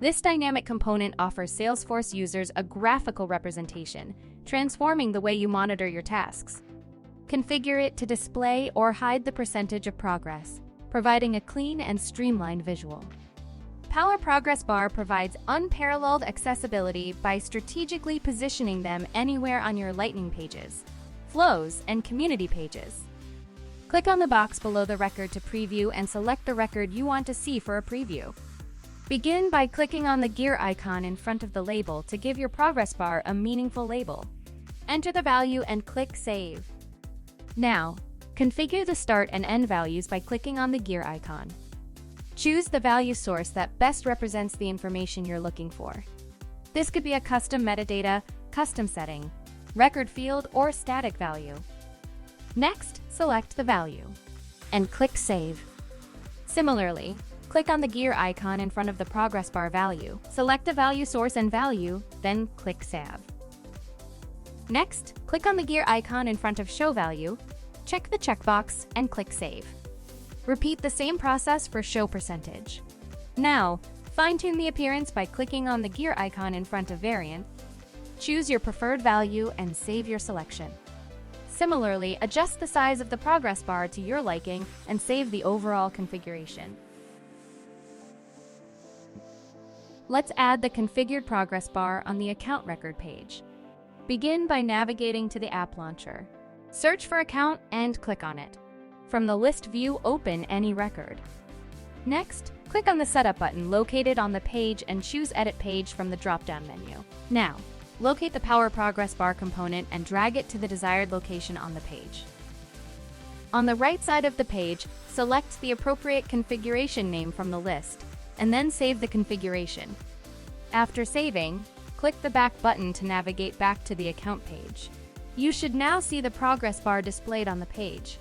This dynamic component offers Salesforce users a graphical representation, transforming the way you monitor your tasks. Configure it to display or hide the percentage of progress, providing a clean and streamlined visual. PWR Progress Bar provides unparalleled accessibility by strategically positioning them anywhere on your Lightning pages, flows, and community pages. Click on the box below the record to preview and select the record you want to see for a preview. Begin by clicking on the gear icon in front of the label to give your progress bar a meaningful label. Enter the value and click Save. Now, configure the start and end values by clicking on the gear icon. Choose the value source that best represents the information you're looking for. This could be a custom metadata, custom setting, record field, or static value. Next, select the value and click Save. Similarly, click on the gear icon in front of the progress bar value, select the value source and value, then click Save. Next, click on the gear icon in front of Show Value, check the checkbox, and click Save. Repeat the same process for Show Percentage. Now, fine-tune the appearance by clicking on the gear icon in front of Variant, choose your preferred value, and save your selection. Similarly, adjust the size of the progress bar to your liking and save the overall configuration. Let's add the configured progress bar on the account record page. Begin by navigating to the app launcher. Search for Account and click on it. From the list view, open any record. Next, click on the Setup button located on the page and choose Edit Page from the drop-down menu. Now, locate the PWR Progress Bar component and drag it to the desired location on the page. On the right side of the page, select the appropriate configuration name from the list, and then save the configuration. After saving, click the Back button to navigate back to the account page. You should now see the progress bar displayed on the page.